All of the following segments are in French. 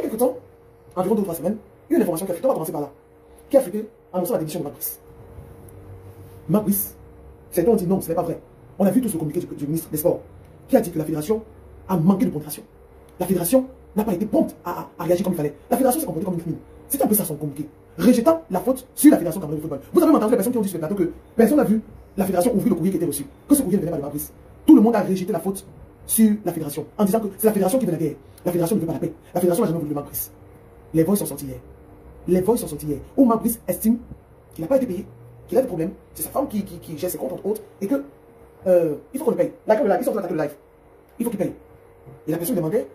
quelques temps, environ 2 ou 3 semaines, il y a une information qui a fuité, on va commencer par là, qui a fuité annonçant la démission de Marc Brice. Marc Brice, certains ont dit non, ce n'est pas vrai. On a vu tout ce communiqué du ministre des Sports, qui a dit que la fédération a manqué de pondération. La fédération n'a pas été prompte à réagir comme il fallait. La fédération s'est comportée comme une criminelle. C'est un peu ça son communiqué. Rejetant la faute sur la fédération camerounaise de football. Vous avez entendu les personnes qui ont dit sur le plateau que personne n'a vu la fédération ouvrir le courrier qui était reçu. Que ce courrier ne venait pas de Marc Brice. Tout le monde a rejeté la faute sur la fédération en disant que c'est la fédération qui veut la guerre. La fédération ne veut pas la paix. La fédération n'a jamais voulu de Marc Brice. Les voix sont sorties hier. Les voix sont sorties hier. Où Marc Brice estime qu'il n'a pas été payé, qu'il a des problèmes. C'est sa femme qui gère ses comptes entre autres et que il faut qu'on le paye. Là, comme le live, ils sont en train d'attaquer le live. Il faut qu'il paye. Et la personne demandait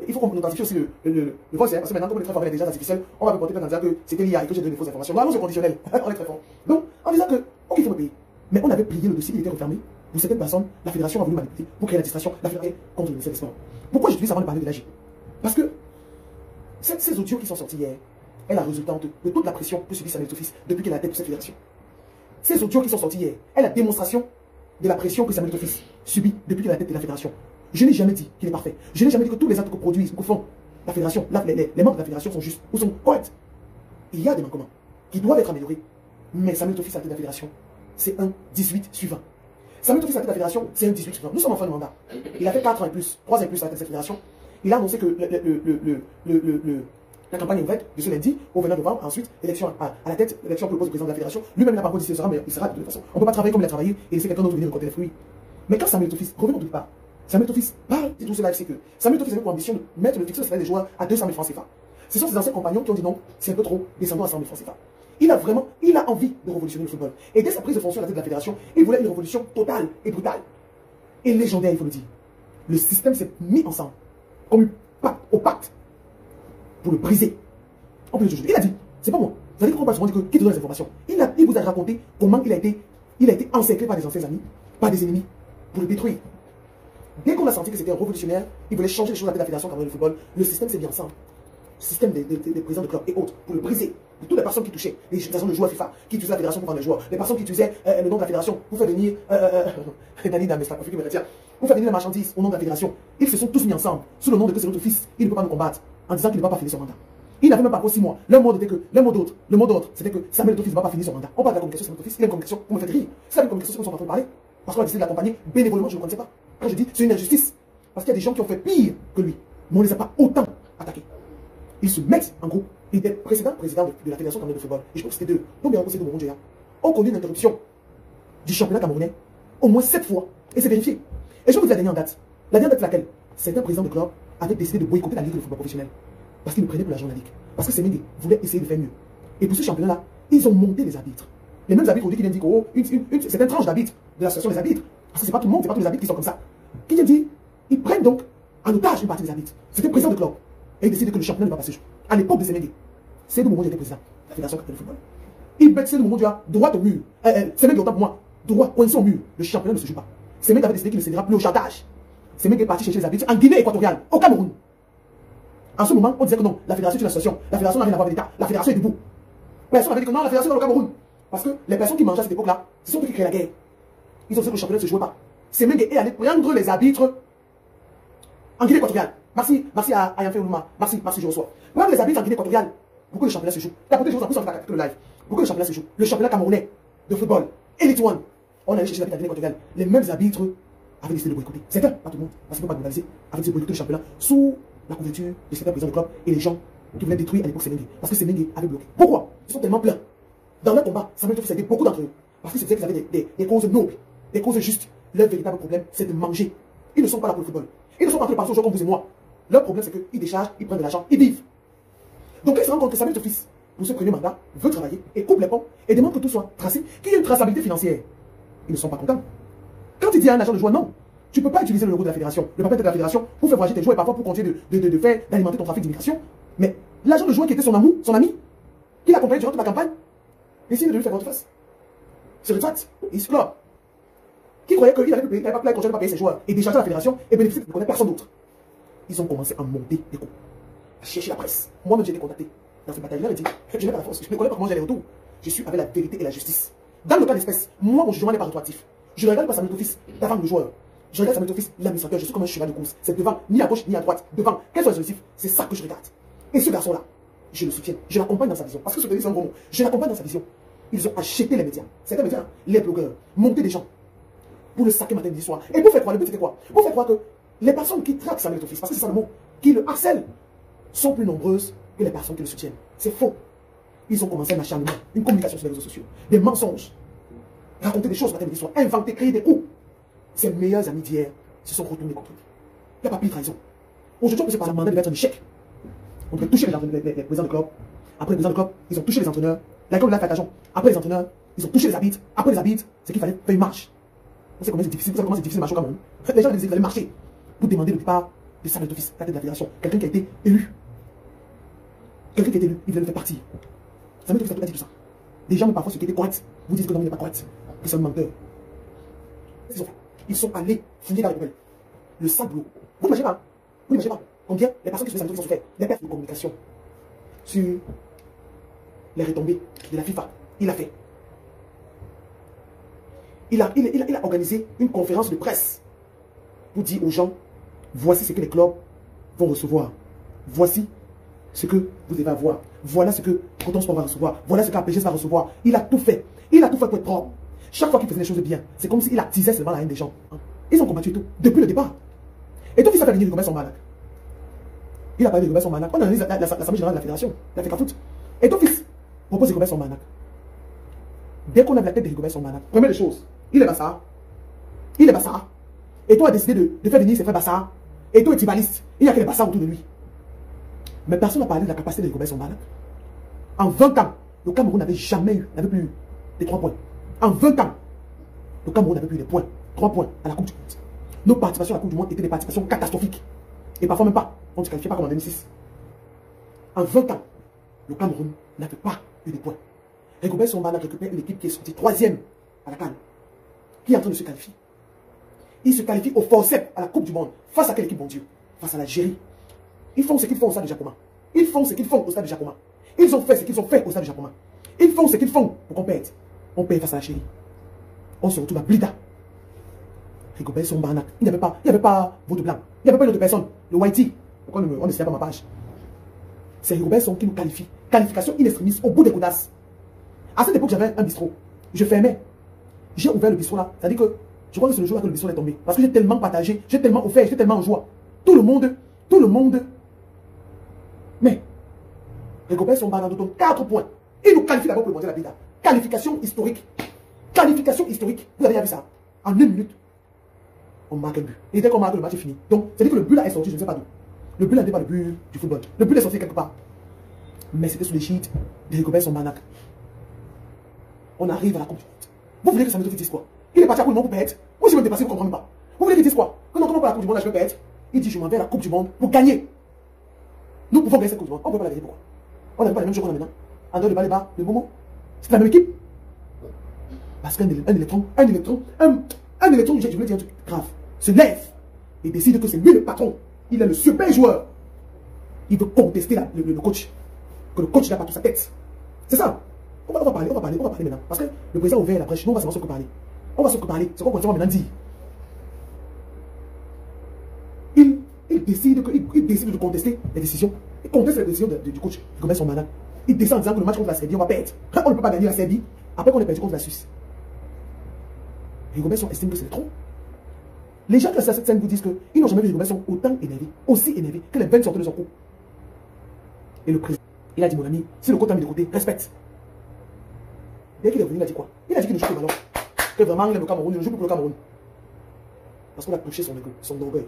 il faut qu'on identifie aussi le voice, parce que maintenant, comme on est très fort avec l'intelligence artificielle, on va me porter plainte en disant que c'était l'IA et que j'ai donné des fausses informations. Normalement, c'est conditionnel. On est très fort. Donc, en disant que, ok, il faut me payer. Mais on avait plié le dossier, il était refermé. Pour certaines personnes, la fédération a voulu manipuler pour créer la distraction, la fédération contre le ministère des Sports. Pourquoi j'utilise avant de parler de l'AG? Parce que ces audios qui sont sortis hier est la résultante de toute la pression que subit Samuel Eto'o depuis qu'il est à la tête de cette fédération. Ces audios qui sont sortis hier est la démonstration de la pression que Samuel Eto'o subit depuis qu'il est à la tête de la fédération. Je n'ai jamais dit qu'il est parfait. Je n'ai jamais dit que tous les actes que produisent, que font la fédération, les membres de la fédération sont justes ou sont corrects. Il y a des manquements qui doivent être améliorés. Mais Samuel Eto'o à la tête de la fédération, c'est un 18 suivant. Samuel Eto'o à la tête de la fédération, c'est un 18 suivant. Nous sommes en fin de mandat. Il a fait 4 ans et plus, 3 ans et plus à la tête de cette fédération. Il a annoncé que la campagne est ouverte de ce lundi au 29 novembre. Ensuite, élection à la tête, élection pour le poste de président de la fédération. Lui-même n'a pas encore dit qu'il sera, mais il sera de toute façon. On ne peut pas travailler comme il a travaillé et laisser quelqu'un d'autre venir récolter les fruits. Mais quand Samuel Eto'o, revenons de part. Samuel Eto'o parle de tout cela, c'est que Samuel Eto'o avait pour ambition de mettre le fixeur de salaire des joueurs à 200 000 francs CFA. Ce sont ses anciens compagnons qui ont dit non, c'est un peu trop, descendons à 100 000 francs CFA. Il a envie de révolutionner le football. Et dès sa prise de fonction à la tête de la fédération, il voulait une révolution totale et brutale. Et légendaire, il faut le dire. Le système s'est mis ensemble, comme au pacte, pour le briser. On peut le juger. Il a dit, c'est pas moi. Vous allez comprendre souvent que qui te donne les informations. Il vous a raconté comment il a été encerclé par des anciens amis, par des ennemis, pour le détruire. Dès qu'on a senti que c'était un révolutionnaire, il voulait changer les choses à la fédération camerounaise de football. Le système s'est mis ensemble. Le système des présidents de club et autres, pour le briser. De toutes les personnes qui touchaient, les personnes de joueurs FIFA, qui utilisaient la fédération pour vendre les joueurs, les personnes qui utilisaient le nom de la fédération pour faire venir les marchandises au nom de la fédération. Ils se sont tous mis ensemble, sous le nom de que c'est notre fils, il ne peut pas nous combattre, en disant qu'il ne va pas finir son mandat. Il n'avait même pas encore 6 mois. Le mot d'ordre, c'était que Samuel Eto'o ne va pas finir son mandat. On parle de la communication Samuel Eto'o, il a une communication, vous me faites rire. C'est la communication qu'on sont en train de parler. Parce qu'on a décidé de l'accompagner bénévolement, je ne le connaissais pas. Quand je dis c'est une injustice, parce qu'il y a des gens qui ont fait pire que lui, mais on ne les a pas autant attaqués. Ils se mettent en groupe. Il était président de la Fédération camerounaise de football. Et je pense que c'était deux. Donc, bien c'est de Moron Djéa. On connaît une interruption du championnat camerounais au moins 7 fois. Et c'est vérifié. Et je vous dis la dernière date. La dernière date laquelle certains présidents de club avaient décidé de boycotter la Ligue de football professionnel. Parce qu'ils le prenaient pour l'argent de la Ligue. Parce que Semengue voulait essayer de faire mieux. Et pour ce championnat-là, ils ont monté les arbitres. Les mêmes arbitres ont dit qu'ils viennent dire que c'est une tranche d'arbitres de l'association des arbitres. Parce que c'est pas tout le monde, c'est pas tous les arbitres qui sont comme ça. Qui viennent dire, ils prennent donc en otage une partie des arbitres. C'était le président de club. Et il décide que le championnat ne va pas se jouer. À l'époque de Semengue, c'est de Moron Djéa était président de la Fédération camerounaise de football. Il met c'est de Moron Djéa droit au mur. Semengue autant pour moi, droit, coincé au mur. Le championnat ne se joue pas. Semengue avait décidé qu'il ne cédera plus au chantage. Semengue est parti chercher les arbitres en Guinée équatoriale, au Cameroun. En ce moment, on disait que non, la fédération est une association. La fédération n'a rien à voir avec l'État. La fédération est debout. Personne n'avait dit que non, la fédération est dans le Cameroun. Parce que les personnes qui mangeaient à cette époque-là, ce sont ceux qui créent la guerre. Ils ont dit que le championnat ne se jouait pas. Semengue est allé prendre les arbitres en Guinée équatoriale. Merci à Ayamfe Oulouma. Merci, je reçois. Prendre les arbitres en Guinée équatoriale pour que le championnat se joue. Tapoter les choses en plus avec le live. Pour que le championnat se joue. Le championnat camerounais de football. Elite One. On allait chercher l'arbitre en Guinée équatoriale. Les mêmes arbitres avaient décidé de boycotter. Certains, pas tout le monde, parce qu'il ne faut pas globaliser, avaient décidé de boycotter le championnat sous la couverture de certains présidents de club et les gens qui voulaient détruire à l'époque Semengue. Parce que Semengue avait bloqué. Pourquoi? Ils sont tellement pleins. Dans leur combat, Samuel Eto'o faisait beaucoup d'entre eux. Parce qu'ils se disaient qu'ils avaient des causes nobles, des causes justes. Leur véritable problème, c'est de manger. Ils ne sont pas là pour le football. Ils ne sont pas là pour le joueurs comme vous et moi. Leur problème, c'est qu'ils déchargent, ils prennent de l'argent, ils vivent. Donc, ils se rendent compte que Samuel Eto'o, pour ce premier mandat, veut travailler et coupe les ponts et demande que tout soit tracé, qu'il y ait une traçabilité financière. Ils ne sont pas contents. Quand il dit à un agent de joueur, non, tu ne peux pas utiliser le logo de la fédération, le papier de la fédération, pour faire voyager tes joueurs et parfois pour continuer d'alimenter ton trafic d'immigration. Mais l'agent de joueur qui était son ami, qui l'accompagnait durant toute la campagne, décide de lui faire votre face. Se rétracte, il se pleure. Qui croyait qu'il avait pu continuer de pas payer ses joueurs et décharger la fédération et bénéficier de ne connaître personne d'autre. Ils ont commencé à monter des coups, à chercher la presse. Moi-même, j'ai été contacté dans cette bataille. Je leur ai dit, je n'ai pas la force, je ne connais pas comment j'allais retour. Je suis avec la vérité et la justice. Dans le cas d'espèce, moi, mon jugement n'est pas rétroactif. Je ne regarde pas Samuel Eto'o, la femme du joueur. Je regarde Samuel Eto'o, l'administrateur. Je suis comme un cheval de course. C'est devant, ni à gauche, ni à droite. Devant. Quels sont les objectifs? C'est ça que je regarde. Et ce garçon-là, je le soutiens, je l'accompagne dans sa vision. Parce que ce que je dis, c'est un gros mot. Je l'accompagne dans sa vision. Ils ont acheté les médias. Certains médias, les blogueurs, monter des gens pour le saquer matin, midi, soir. Et pour faire croire, le but c'était quoi? Pour faire croire que les personnes qui traquent Samuel Eto'o Fils, parce que c'est ça le mot, qui le harcèlent, sont plus nombreuses que les personnes qui le soutiennent. C'est faux. Ils ont commencé un acharnement, une communication sur les réseaux sociaux, des mensonges, raconter des choses matin, midi, soir, inventer, créer des coups. Ses meilleurs amis d'hier se sont retournés contre lui. Il n'y a pas plus de trahison. Aujourd'hui, on peut se passer un mandat de mettre un échec. On peut toucher les présidents de club. Après les présidents de club, ils ont touché les entraîneurs. La club l'a fait agent. Après les entraîneurs, ils ont touché les arbitres. Après les arbitres, c'est qu'il fallait faire une marche. Vous savez comment c'est difficile, de marcher au Cameroun. Les gens disaient qu'il fallait marcher pour demander le départ de Samuel Eto'o Fils, la tête de la fédération. Quelqu'un qui a été élu. Quelqu'un qui a été élu, il voulait le faire partir. Samuel Eto'o Fils a dit tout ça. Des gens, même parfois, ceux qui étaient corrects, vous disent que non, il n'est pas correct. Ils sont menteurs. Ils sont allés fouiller dans les poubelles. Le sale boulot. Vous n'imaginez pas. Vous n'imaginez pas combien les personnes qui se faisaient ont fait des pertes de communication sur les retombées de la FIFA. Il a fait. Il a organisé une conférence de presse pour dire aux gens, voici ce que les clubs vont recevoir. Voici ce que vous devez avoir. Voilà ce que Coton Sport va recevoir. Voilà ce qu'APGS va recevoir. Il a tout fait. Il a tout fait pour être propre. Chaque fois qu'il faisait les choses bien, c'est comme s'il attisait seulement la haine des gens. Ils ont combattu et tout, depuis le départ. Et donc, il s'appelle Rigobert Sambou. Il a parlé de Rigobert Sambou. On a analysé l'Assemblée générale de la Fédération, la FECAFOOT. Et ton fils propose Rigobert Sambou. Dès qu'on a la tête de Rigobert Sambou, première des choses, il est Bassar. Il est Bassar. Et toi a décidé de faire venir ses frères Bassar. Et toi est tibaliste. Il n'y a que les Bassar autour de lui. Mais personne n'a parlé de la capacité de Rigobert Sambou. En 20 ans, le Cameroun n'avait plus eu les 3 points. En 20 ans, le Cameroun n'avait plus les points. 3 points à la Coupe du Monde. Nos participations à la Coupe du Monde étaient des participations catastrophiques. Et parfois même pas. On ne se qualifiait pas comme en 2006. En 20 ans, le Cameroun n'avait pas eu de points. Rigobert Sambou récupère une équipe qui est sortie 3e à la CAN, qui est en train de se qualifier. Il se qualifie au forceps à la Coupe du Monde. Face à quelle équipe, mon Dieu? Face à l'Algérie. Ils font ce qu'ils font au stade de Jacoma. Ils font ce qu'ils font au stade de Jacoma. Ils ont fait ce qu'ils ont fait au stade de Jacoma. Ils font ce qu'ils font pour qu'on perde. On perd face à l'Algérie. On se retrouve à Blida. Rigobert Sambou. Il n'y avait pas vote blanc. Il n'y avait pas une autre personne. Le Whitey. Pourquoi on ne sait pas ma page? C'est Rigobert Sambou qui nous qualifie. Qualification in extremis au bout des godasses. À cette époque, j'avais un bistrot. Je fermais. J'ai ouvert le bistrot là. C'est-à-dire que je crois que c'est le jour là que le bistrot est tombé. Parce que j'ai tellement partagé, j'ai tellement offert, j'étais tellement en joie. Tout le monde. Mais Rigobert Sambou nous donne 4 points. Il nous qualifie d'abord pour le mondial à Blida. Qualification historique. Qualification historique. Vous avez bien vu ça? En 1 minute, on marque un but. Et dès qu'on marque, le match est fini. Donc, c'est-à-dire que le but là est sorti, je ne sais pas d'où. Le but là n'est pas le but du football. Le but est sorti quelque part. Mais c'était sous les chiites de Rigobert Sambou. On arrive à la Coupe du Monde. Vous voulez que Samuel Eto'o Fils dise quoi? Il est parti à Coupe du Monde pour perdre. Moi, je vais me dépasser, vous ne comprenez pas. Vous voulez qu'il dise quoi? Quand on tombe pour la Coupe du Monde, là, je vais perdre. Il dit, je m'en vais à la Coupe du Monde pour gagner. Nous pouvons gagner cette Coupe du Monde. On ne peut pas la gagner, pourquoi? On n'a pas les mêmes jeux qu'on a maintenant. En dehors de Baléba, le Momo. C'est la même équipe. Parce qu'un électron, je voulais dire un truc grave, se lève et décide que c'est lui le patron. Il est le super joueur. Il veut contester le coach. Que le coach n'a pas toute sa tête. C'est ça. On va parler maintenant. Parce que le président a ouvert la brèche. Nous, on va savoir ce que parler. On va se parler. C'est quoi qu'on va maintenant dire. Il décide de contester les décisions. Il conteste les décisions du coach. Il commence son mandat. Il descend en disant que le match contre la Serbie, on va perdre. On ne peut pas gagner la Serbie après qu'on ait perdu contre la Suisse. Rigobert estime que c'est trop. Les gens qui sont à cette scène vous disent qu'ils n'ont jamais vu Rigobert autant énervé, aussi énervé que les 20 sortent de son cou. Et le président, il a dit, mon ami, si le coach a mis de côté, respecte. Dès qu'il est venu, il a dit quoi? Il a dit qu'il ne joue plus le ballon. Que vraiment, il aime le Cameroun, il ne joue plus pour le Cameroun. Parce qu'on a touché son orgueil.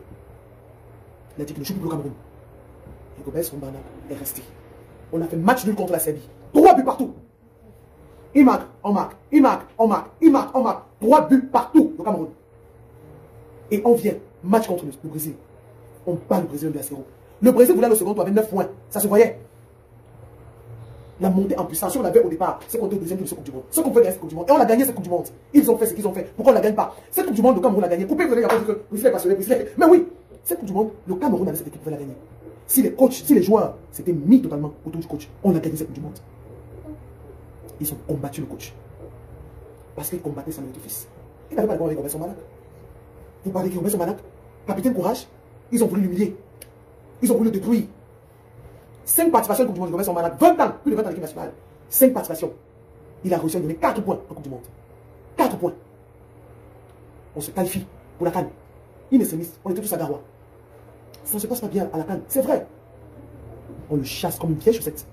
Il a dit qu'il ne joue plus pour le Cameroun. Rigobert Sambou est resté. On a fait match nul contre la Serbie. 3 buts partout. Il marque, on marque, il marque, on marque, il marque, on marque. 3 buts partout, le Cameroun. Et on vient, match contre le Brésil. On bat le Brésil 2-0. Le Brésil voulait le second tour avec 9 points. Ça se voyait. La montée en puissance, on l'avait au départ. C'est qu'on était au deuxième tour de cette Coupe du Monde. Ce qu'on veut gagner cette Coupe du Monde. Et on a gagné cette Coupe du Monde. Ils ont fait ce qu'ils ont fait. Pourquoi on ne la gagne pas? Cette Coupe du Monde, le Cameroun l'a gagné. Coupez, vous allez dire que Brisley est passionné, Brisley. Mais oui, cette Coupe du Monde, le Cameroun avait cette équipe qui pouvait la gagner. Si les coachs, si les joueurs s'étaient mis totalement autour du coach, on a gagné cette Coupe du Monde. Ils ont combattu le coach. Parce qu'ils combattaient Samuel Eto'o Fils. Il n'avait pas le droit avec Rigobert Sambou. Vous parlez de Rigobert Sambou, capitaine courage, ils ont voulu l'humilier. Ils ont voulu le détruire. 5 participations en Coupe du Monde. Rigobert Song-Manac, 20 ans, plus de 20 ans en équipe nationale. 5 participations. Il a réussi à donner 4 points en Coupe du Monde. 4 points. On se qualifie pour la CAN. Il est sémiste, on était tous à Garoua. Ça ne se passe pas bien à la CAN, c'est vrai. On le chasse comme une vieille chaussette.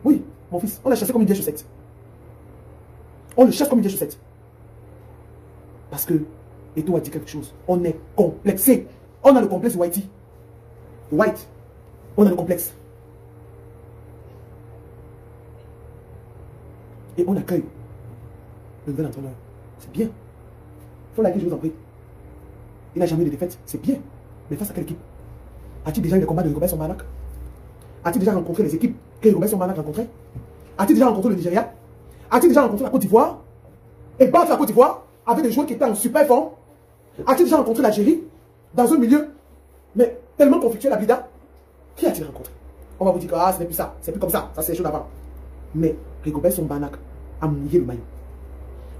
Oui, mon fils, on l'a chassé comme une vieille chaussette. On le chasse comme une vieille chaussette. Parce que Eto'o a dit quelque chose. On est complexé. On a le complexe de Whitey. White. On a le complexe. Et on accueille le nouvel entraîneur. C'est bien. Il faut liker, je vous en prie. Il n'a jamais eu de défaite. C'est bien. Mais face à quelle équipe? A-t-il déjà eu des combats de Rigobert Song-Manac? A-t-il déjà rencontré les équipes que Rigobert Song-Manac rencontrait? A-t-il déjà rencontré le Nigeria? A-t-il déjà rencontré la Côte d'Ivoire? Et battre la Côte d'Ivoire avec des joueurs qui étaient en super forme? A-t-il déjà rencontré l'Algérie dans un milieu mais tellement conflictuel à Blida? Qui a-t-il rencontré? On va vous dire que ah, ce n'est plus ça, c'est plus comme ça c'est les choses d'avant. Mais Rigobert Song-Manac a mouillé le maillot.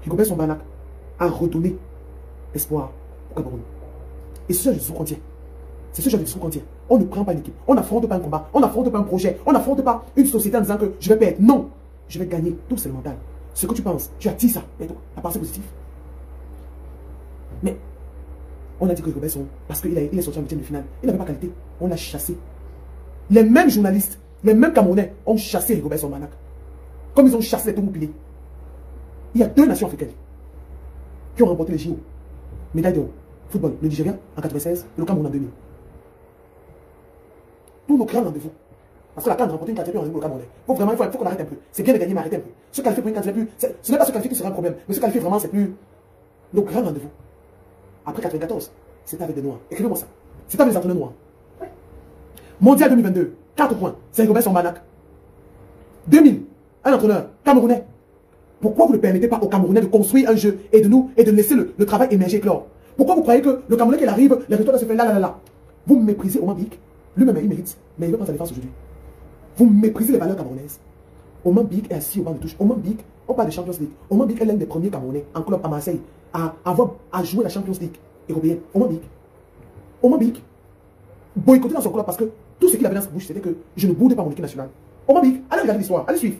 Rigobert Song-Manac a redonné espoir au Cameroun. Et c'est ce genre de discours qu'on tient. C'est ce genre de discours qu'on tient. On ne prend pas une équipe, on n'affronte pas un combat, on n'affronte pas un projet, on n'affronte pas une société en disant que je vais perdre. Non, je vais gagner. Tout c'est le mental. Ce que tu penses, tu attires ça. Mais toi, la pensée positive. Mais on a dit que Rigobert Song, parce qu'il est sorti en 8e de finale, il n'avait pas qualité. On l'a chassé. Les mêmes journalistes, les mêmes Camerounais ont chassé Rigobert Song-Manac. Comme ils ont chassé les Tomoupilé. Il y a 2 nations africaines qui ont remporté les JO. Médaille d'or. Football, le Nigeria en 96 et le Cameroun en 2000. Tous nos grands rendez-vous. Parce que la CAN a remporté une quatrième rendez-vous au Camerounais. Il faut qu'on arrête un peu. C'est bien de gagner, mais arrêtez un peu. Se qualifier pour une CAN, ce n'est pas se qualifier qui sera un problème. Mais se qualifier vraiment, c'est plus nos grands rendez-vous. Après 94, c'était avec des Noirs. Écrivez-moi ça. C'était avec les entraîneurs noirs. Mondial 2022, 4 points. C'est Rigobert Song-Manac. 2000, un entraîneur camerounais. Pourquoi vous ne permettez pas aux Camerounais de construire un jeu et de laisser le travail émerger, Clore? Pourquoi vous croyez que le Camerounais qui arrive, les résultats se fait là? Vous méprisez Oman Bik. Lui-même, il mérite. Mais il veut prendre sa défense aujourd'hui. Vous méprisez les valeurs camerounaises. Oman Bik est assis au banc de touche. Oman Bik, on parle de Champions League. Oman Bik est l'un des premiers Camerounais en club à Marseille à jouer la Champions League européenne. Oman Bik. Oman Bik boycotté dans son club parce que tout ce qu'il avait dans sa bouche, c'était que je ne boude pas mon équipe nationale. Oman Bik, allez regarder l'histoire, allez suivre.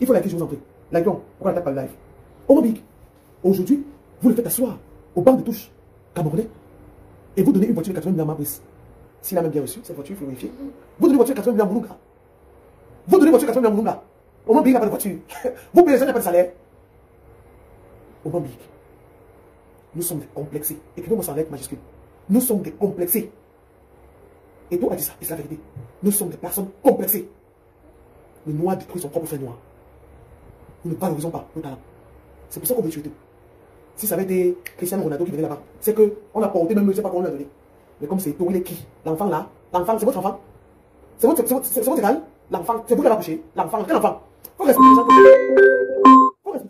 Il faut liker, je vous en prie. Likons, pourquoi on n'attaque pas le live? Oman Bik, aujourd'hui, vous le faites asseoir au banc de touche camerounais et vous donnez une voiture de 80 millions à Mabrice. S'il a même bien reçu cette voiture, il faut vérifier. Vous donnez une voiture de 80 millions à Moulunga. Vous donnez une voiture de 80 millions à Moulunga. Oman Bik n'a pas de voiture. Vous payez les gens, il n'y a pas de salaire. Oman Bik, nous sommes des complexés. Écrivez-moi ça en lettres majuscules. Nous sommes des complexés. Et tout a dit ça, et c'est la vérité. Nous sommes des personnes complexées. Le noir détruit son propre frère noir. Nous ne valorisons pas nos talents. C'est pour ça qu'on veut tuer tout. Si ça avait été Cristiano Ronaldo qui venait là-bas, c'est qu'on a porté même, je ne sais pas comment on lui a donné. Mais comme c'est tout, il est qui? L'enfant là? L'enfant, c'est votre enfant? C'est votre égal? L'enfant, c'est vous qui l'avez accouché? L'enfant, quel enfant? Faut respecter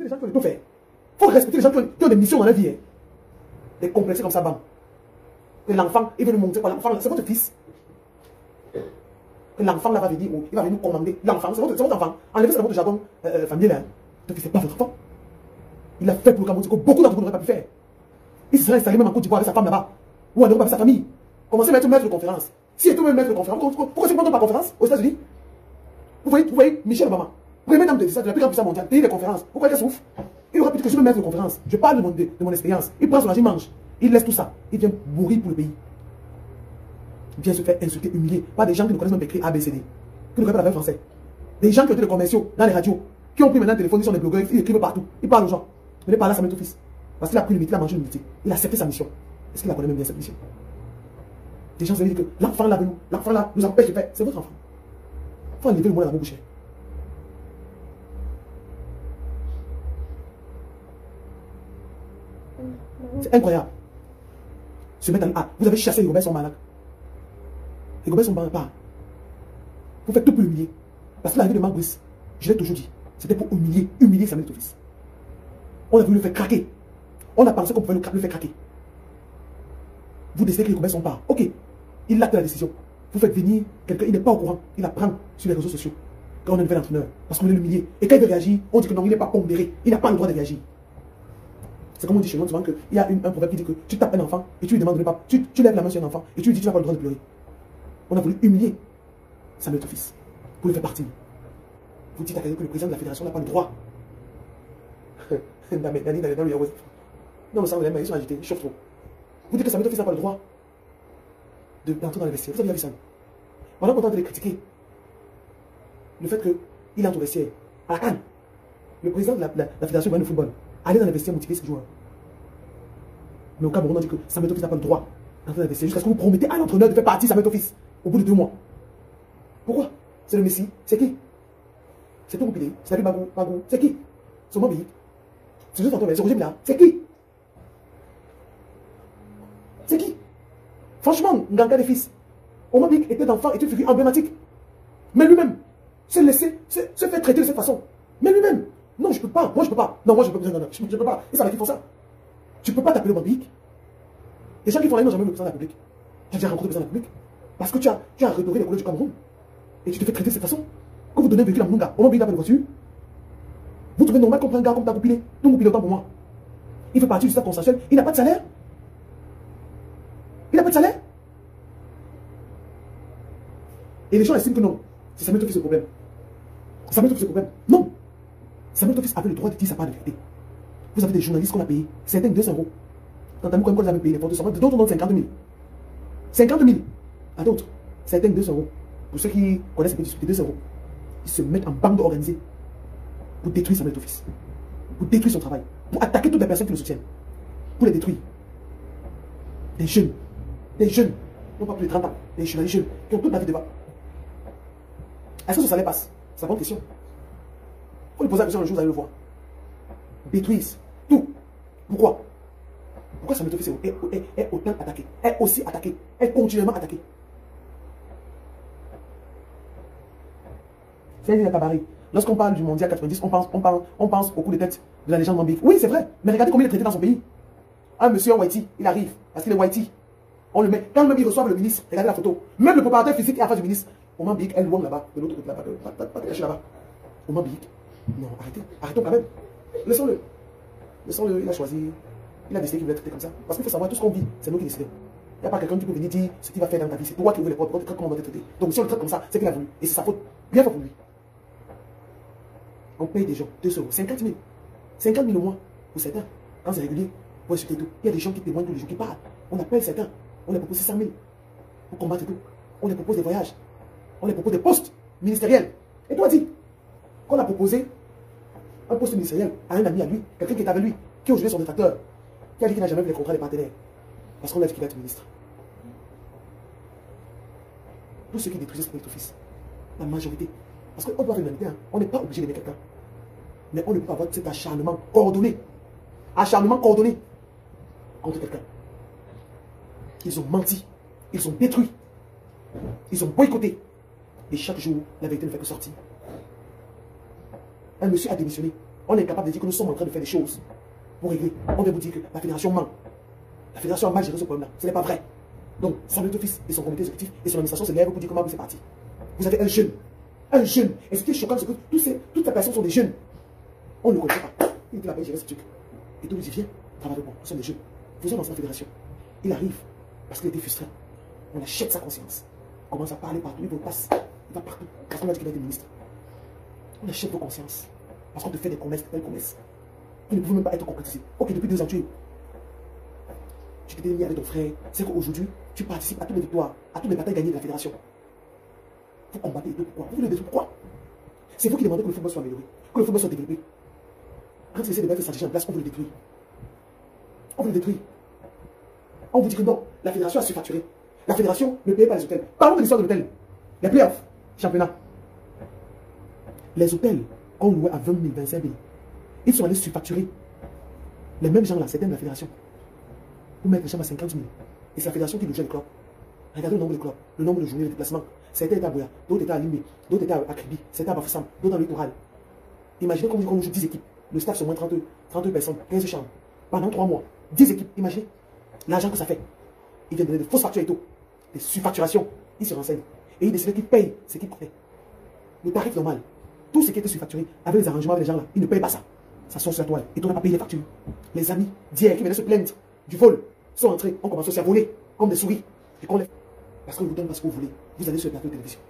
les gens qui ont tout fait. Faut respecter les gens qui ont des missions dans la vie. Hein. Des complexés comme ça, bam. Que l'enfant, il veut nous montrer quoi? L'enfant, c'est votre fils. Que l'enfant là va venir, il va venir nous commander. L'enfant, c'est votre enfant. Enlevez ça dans votre jargon familial. Hein. Donc, c'est pas votre enfant. Il a fait pour le Cameroun ce que beaucoup d'entre vous n'auraient pas pu faire. Il se serait installé même en Côte d'Ivoire avec sa femme là-bas. Ou en Europe avec sa famille. Commencez à mettre maître de conférence. Si il est tout-même maître de conférence, pourquoi c'est pas par conférence aux États-Unis? Vous voyez, Michel Obama, premier dame de la plus grande puissance mondiale, pays de conférences. Pourquoi il souffre? Il aurait pu dire que je veux maître de conférence. Je parle de mon expérience. Il prend son argent, il mange. Il laisse tout ça. Il vient mourir pour le pays. Il vient se faire insulter, humilier. Pas des gens qui ne connaissent même pas écrire ABCD. Qui ne connaissent pas la français. Des gens qui ont été des commerciaux dans les radios. Qui ont pris maintenant le téléphone, ils sont des blogueurs, ils écrivent partout. Ils parlent aux gens. Mais il parle à Samuel Fils. Parce qu'il a pris le métier, il a mangé le métier. Il a accepté sa mission. Est-ce qu'il a connaît même bien cette mission? Des gens se disent que l'enfant là, nous empêche de faire. C'est votre enfant. Il faut enlever le mot dans la bouche. C'est incroyable. Se mettre en... Ah, vous avez chassé Rigobert Song-Manac. Rigobert Song-Manac part. Vous faites tout pour l'humilier. Parce que l'arrivée de Mabrice, je l'ai toujours dit, c'était pour humilier Samuel Fils. On a voulu le faire craquer. On a pensé qu'on pouvait le faire craquer. Vous décidez que Rigobert Song part. Ok, il acte la décision. Vous faites venir quelqu'un, il n'est pas au courant. Il apprend sur les réseaux sociaux. Quand on a un nouvel entraîneur, parce qu'on veut l'humilier. Et quand il veut réagir, on dit que non, il n'est pas pondéré. Il n'a pas le droit de réagir. C'est comme on dit chez nous, souvent qu'il y a un proverbe qui dit que tu tapes un enfant et tu lui demandes de ne pas. Tu lèves la main sur un enfant et tu lui dis tu n'as pas le droit de pleurer. On a voulu humilier Samuel Tofis pour le faire partir. Vous dites à quelqu'un que le président de la fédération n'a pas le droit. Non, le sang de ils sont agités, ils chauffent trop. Vous dites que Samuel Tofis n'a pas le droit d'entrer dans le vestiaire. Vous avez vu ça? Pendant qu'on est en train de les critiquer, le fait qu'il entre au vestiaire, à la canne, le président de la fédération de football, allait dans le vestiaire motiver ses joueurs. Mais au Cameroun, on dit que Samuel Tofis n'a pas le droit d'entrer dans le vestiaire jusqu'à ce que vous promettez à l'entraîneur de faire partie Samuel Tofis au bout de 2 mois. Pourquoi? C'est le Messie. C'est qui? C'est tout Goupilé. C'est David Bagou. C'est qui? C'est Mobi. C'est juste Antoine. C'est Roger Mila. C'est qui? C'est qui? Franchement, Nganga des fils. Omabik était d'enfant, était une figure emblématique. Mais lui-même, se fait traiter de cette façon. Mais lui-même, non, je peux pas. Moi, je peux pas. Non, moi, je peux pas. Non, je peux pas. Et ça va qui font ça. Tu peux pas t'appeler Omabik. Les gens qui font la haine n'ont jamais vu le président de la République. J'ai déjà rencontré le président de la République. Parce que tu as redoré les couleurs du Cameroun. Et tu te fais traiter de cette façon. Quand vous donnez un véhicule à Mounga, Omabik n'a pas de voiture. Vous trouvez normal qu'on prenne un gars comme Tagoupilé. Donc Goupilé autant pour moi. Il fait partie du stade consensuel. Il n'a pas de salaire. Il n'a pas de salaire. Et les gens estiment que non. C'est Samuel Tofis le problème. Samuel Tofis le problème. Non. Samuel Tofis avait le droit de dire sa part de vérité. Vous avez des journalistes qu'on a payés. Certains 200 €. Quand t'as vu quand vous avez payé les photos, d'autres donnent 50 000. 50 000. À d'autres. Certains 200 €. Pour ceux qui connaissent un peu discuter, 200 €. Ils se mettent en bande organisée pour détruire Samuel Tofis. Pour détruire son travail. Pour attaquer toutes les personnes qui le soutiennent. Pour les détruire. Des jeunes. Des jeunes. Non pas plus de 30 ans. Des journalistes jeunes. Qui ont toute la vie devant. Est-ce que ce salaire passe? C'est la bonne question. Il faut lui poser la question un jour, vous allez le voir. Détruisent tout. Pourquoi? Pourquoi Samuel Tofis est autant attaqué? Est aussi attaqué. Est continuellement attaqué. C'est un cabaret. Lorsqu'on parle du mondial 90, on pense au coup de tête de la légende Mambik. Oui, c'est vrai. Mais regardez comment il est traité dans son pays. Un monsieur Whitey, il arrive. Parce qu'il est Whitey. On le met. Quand même ils reçoivent le ministre, regardez la photo. Même le préparateur physique est à face du ministre. Au Mambik, elle loin là-bas. De l'autre côté là-bas. Pas te cacher là-bas. Au Mambik. Non, arrêtez. Arrêtons quand même. Laissons-le. Laissons-le. Il a choisi. Il a décidé qu'il voulait traiter comme ça. Parce qu'il faut savoir tout ce qu'on vit. C'est nous qui décidons. Il n'y a pas quelqu'un qui peut venir dire ce qu'il va faire dans ta vie. C'est toi qui ouvres les portes. Comment on doit te traiter. Donc si on le traite comme ça, c'est qu'il a voulu. Et c'est sa faute. Bien fait pour lui. On paye des gens 2 €, 50 000. 50 000 au mois pour certains. Quand c'est régulier, pour insulter tout. Il y a des gens qui témoignent tous les jours, qui parlent. On appelle certains. On les propose 600 000 pour combattre tout. On les propose des voyages. On les propose des postes ministériels. Et toi, dis qu'on a proposé un poste ministériel à un ami à lui, quelqu'un qui est avec lui, qui aujourd'hui est son détracteur, qui a dit qu'il n'a jamais vu les contrats des partenaires. Parce qu'on a dit qu'il va être ministre. Tous ceux qui détruisent Samuel Tofis, la majorité. Parce qu'on doit faire l'humanité, hein. On n'est pas obligé d'aimer quelqu'un. Mais on ne peut pas avoir cet acharnement coordonné. Acharnement coordonné contre quelqu'un. Ils ont menti. Ils ont détruit. Ils ont boycotté. Et chaque jour, la vérité ne fait que sortir. Un monsieur a démissionné. On est incapable de dire que nous sommes en train de faire des choses pour régler. On vient vous dire que la fédération ment. La fédération a mal géré ce problème-là. Ce n'est pas vrai. Donc, Samuel Tofis et son comité exécutif et son administration se lèvent pour dire comment c'est parti. Vous avez un jeune. Un jeune. Et ce qui est choquant, c'est que toutes les personnes sont des jeunes. On ne le connaît pas. Il était là-bas, il gérait ce truc. Et tout lui dit, viens, travaille avec moi. Nous sommes des jeunes. Faisons dans sa fédération. Il arrive parce qu'il était frustré. On achète sa conscience. On commence à parler partout. Il passe. Il va partout. Parce qu'on a dit qu'il a été ministre. On achète vos consciences. Parce qu'on te fait des promesses, des promesses. Qui ne peuvent même pas être concrétisées. Ok, depuis 2 ans, tu t'es mis avec ton frère. C'est qu'aujourd'hui, tu participes à toutes les victoires, à toutes les batailles gagnées de la fédération. Vous combattez les deux. Pourquoi? Vous voulez le détruire. Pourquoi? C'est vous qui demandez que le football soit amélioré, que le football soit développé. Quand vous essayez de mettre une stratégie en place, on veut le détruire. On veut le détruire. On vous dit que non, la fédération a surfacturé. La fédération ne paye pas les hôtels. Parlons de l'histoire de l'hôtel. Les playoffs, championnat. Les hôtels qu'on louait à 20 000, 25 000, ils sont allés surfacturer. Les mêmes gens là, certains de la fédération, pour mettre les chambres à 50 000. Et c'est la fédération qui logeait les clubs. Regardez le nombre de clubs, le nombre de journées de déplacement. Certains étaient à Boya, d'autres étaient à Limé, d'autres étaient à Kribi, certains à Bafoussam, d'autres dans le littoral. Imaginez qu'on joue 10 équipes. Le staff c'est au moins 32 personnes, 15 chambres. Pendant 3 mois, 10 équipes, imaginez l'argent que ça fait. Ils viennent donner des fausses factures et tout. Des surfacturations. Ils se renseignent. Et ils décident qu'ils payent ce qu'ils font. Le tarif normal. Tout ce qui était surfacturé, avec les arrangements avec les gens là, ils ne payent pas ça. ça sort sur la toile. Et toi, on n'a pas payé les factures. Les amis d'hier qui venaient se plaindre du vol sont entrés, on commence aussi à voler comme des souris. Et qu'on les... Parce qu'on vous donne pas ce que vous voulez. Vous allez sur le plateau de télévision.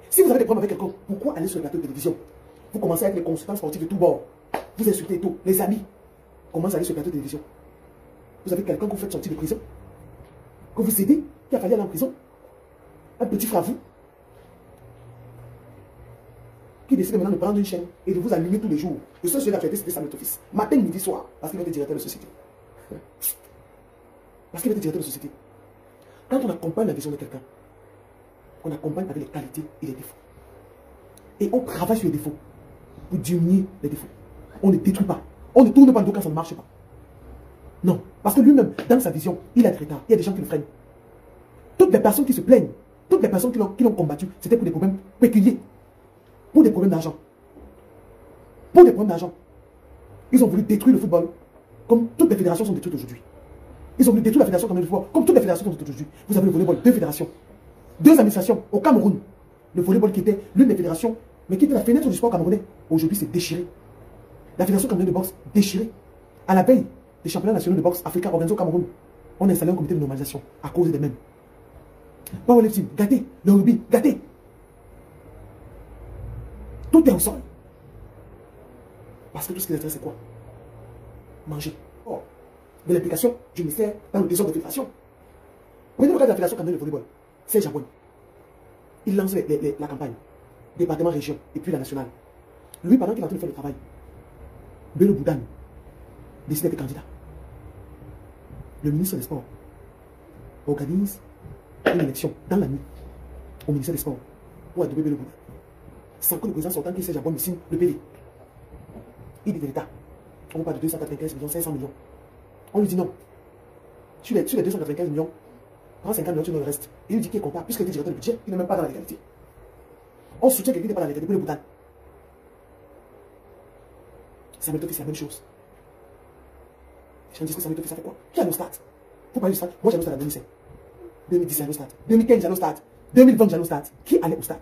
Si vous avez des problèmes avec quelqu'un, pourquoi aller sur le plateau de télévision? Vous commencez avec les consultants sportifs de tous bords. Vous insultez et tout. Les amis commencent à aller sur le plateau de télévision. Vous avez quelqu'un que vous faites sortir de prison, que vous aidez, qui a fallu aller en prison. Un petit frère à vous, qui décide maintenant de prendre une chaîne et de vous allumer tous les jours. Le seul sujet d'actualité, c'était Samuel Eto'o-Fils. Matin, midi, soir, parce qu'il était directeur de société. Parce qu'il était directeur de société. Quand on accompagne la vision de quelqu'un, on accompagne avec les qualités et les défauts. Et on travaille sur les défauts pour diminuer les défauts. On ne détruit pas. On ne tourne pas le dos quand ça ne marche pas. Non. Parce que lui-même, dans sa vision, il a des retards. Il y a des gens qui le freinent. Toutes les personnes qui se plaignent, toutes les personnes qui l'ont combattu, c'était pour des problèmes pécuniaires. Pour des problèmes d'argent. Pour des problèmes d'argent. Ils ont voulu détruire le football. Comme toutes les fédérations sont détruites aujourd'hui. Ils ont voulu détruire la fédération camerounaise de football. Comme toutes les fédérations sont détruites aujourd'hui. Vous avez le volleyball, 2 fédérations. 2 administrations au Cameroun. Le volleyball qui était l'une des fédérations, mais qui était la fenêtre du sport camerounais. Aujourd'hui, c'est déchiré. La fédération camerounaise de boxe, déchirée. À la veille des championnats nationaux de boxe africains organisés au Cameroun, on a installé un comité de normalisation à cause des mêmes. Powerlifting, gâté. Le rugby, gâté. Tout est au sol. Parce que tout ce qui les intéresse, c'est quoi? Manger. Oh. De l'implication du ministère dans le désordre de fédération. Prenez le cas de la fédération camerounaise de volleyball. C'est Jabouane. Il lance la campagne. Département, région, et puis la nationale. Lui, pendant qu'il est en train de faire le travail, Bello Boudane décide d'être candidat. Le ministre des Sports organise une élection dans la nuit au ministère des Sports pour adopter Bello Boudane. Sans que le président sortant qui s'est Jabouane signe le PV. Il dit de l'État. On parle de 295 millions, 500 millions. On lui dit non. Sur les 295 millions, prends 50 millions, tu nous le restes. Il lui dit qu'il est comptable, puisqu'il était directeur du budget, il n'est même pas dans la légalité. On soutient quelqu'un qui n'est pas dans la légalité pour le Boudane. Samuel Eto'o-Fils, c'est la même chose. Je me dis que Samuel Eto'o-Fils, ça fait quoi? Qui a le stade? Faut parler du stade. Moi, j'allais au stade en 2007. 2010, j'allais au stade. 2015, j'allais au stade. 2020, j'allais au stade. Qui allait au stade?